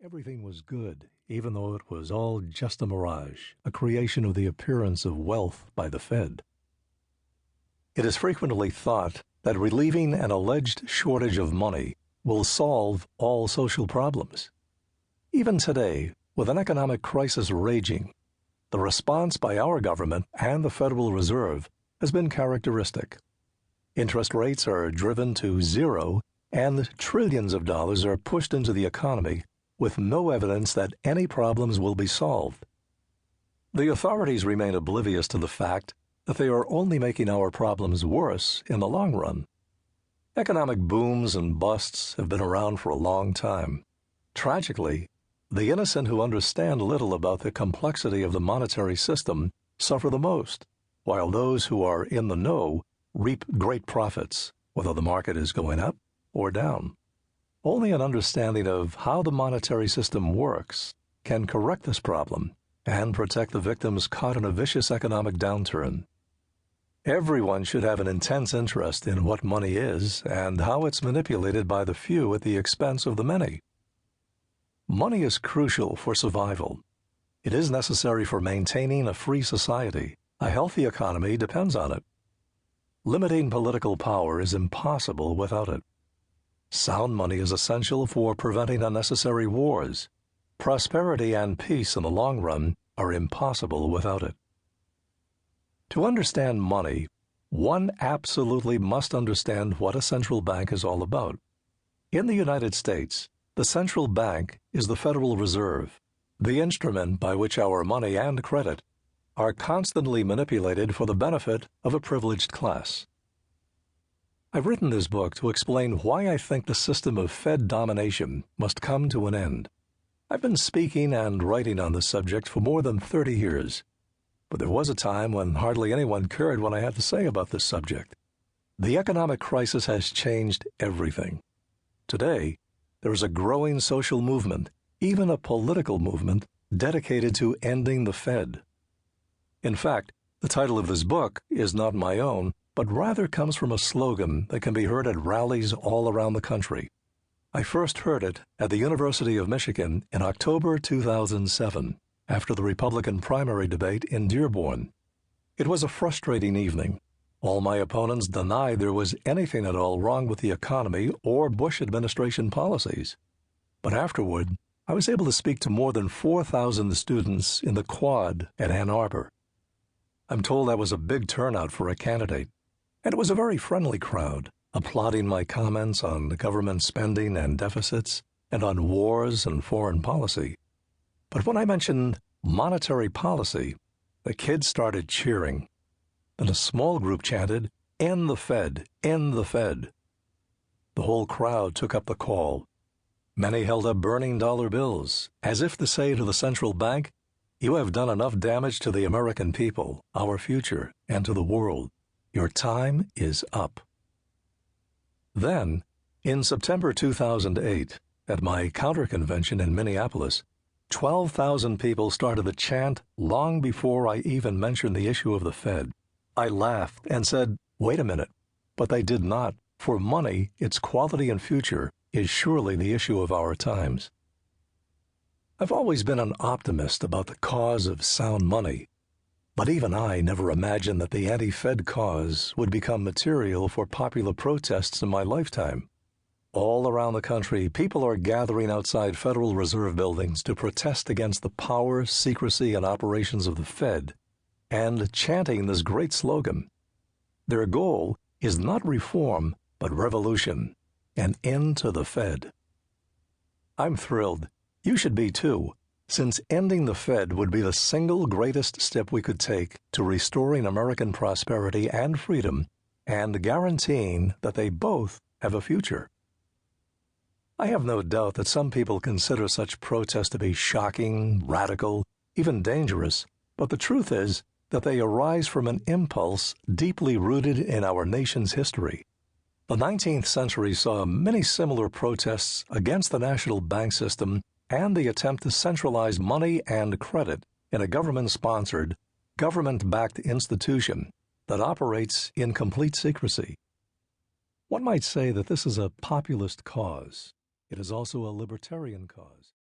Everything was good, even though it was all just a mirage, a creation of the appearance of wealth by the Fed. It is frequently thought that relieving an alleged shortage of money will solve all social problems. Even today, with an economic crisis raging, the response by our government and the Federal Reserve has been characteristic. Interest rates are driven to zero, and trillions of dollars are pushed into the economy with no evidence that any problems will be solved. The authorities remain oblivious to the fact that they are only making our problems worse in the long run. Economic booms and busts have been around for a long time. Tragically, the innocent who understand little about the complexity of the monetary system suffer the most, while those who are in the know reap great profits, whether the market is going up or down. Only an understanding of how the monetary system works can correct this problem and protect the victims caught in a vicious economic downturn. Everyone should have an intense interest in what money is and how it's manipulated by the few at the expense of the many. Money is crucial for survival. It is necessary for maintaining a free society. A healthy economy depends on it. Limiting political power is impossible without it. Sound money is essential for preventing unnecessary wars. Prosperity and peace in the long run are impossible without it. To understand money, one absolutely must understand what a central bank is all about. In the United States, the central bank is the Federal Reserve, the instrument by which our money and credit are constantly manipulated for the benefit of a privileged class. I've written this book to explain why I think the system of Fed domination must come to an end. I've been speaking and writing on this subject for more than 30 years, but there was a time when hardly anyone cared what I had to say about this subject. The economic crisis has changed everything. Today, there is a growing social movement, even a political movement, dedicated to ending the Fed. In fact, the title of this book is not my own, but rather comes from a slogan that can be heard at rallies all around the country. I first heard it at the University of Michigan in October 2007, after the Republican primary debate in Dearborn. It was a frustrating evening. All my opponents denied there was anything at all wrong with the economy or Bush administration policies. But afterward, I was able to speak to more than 4,000 students in the Quad at Ann Arbor. I'm told that was a big turnout for a candidate. And it was a very friendly crowd, applauding my comments on government spending and deficits, and on wars and foreign policy. But when I mentioned monetary policy, the kids started cheering. Then a small group chanted, "End the Fed, end the Fed." The whole crowd took up the call. Many held up burning dollar bills, as if to say to the central bank, "You have done enough damage to the American people, our future, and to the world. Your time is up." Then, in September 2008, at my counter-convention in Minneapolis, 12,000 people started to chant long before I even mentioned the issue of the Fed. I laughed and said, "Wait a minute," but they did not. For money, its quality and future, is surely the issue of our times. I've always been an optimist about the cause of sound money. But even I never imagined that the anti-Fed cause would become material for popular protests in my lifetime. All around the country, people are gathering outside Federal Reserve buildings to protest against the power, secrecy, and operations of the Fed, and chanting this great slogan. Their goal is not reform, but revolution, an end to the Fed. I'm thrilled. You should be too, since ending the Fed would be the single greatest step we could take to restoring American prosperity and freedom and guaranteeing that they both have a future. I have no doubt that some people consider such protests to be shocking, radical, even dangerous, but the truth is that they arise from an impulse deeply rooted in our nation's history. The 19th century saw many similar protests against the national bank system and the attempt to centralize money and credit in a government-sponsored, government-backed institution that operates in complete secrecy. One might say that this is a populist cause. It is also a libertarian cause.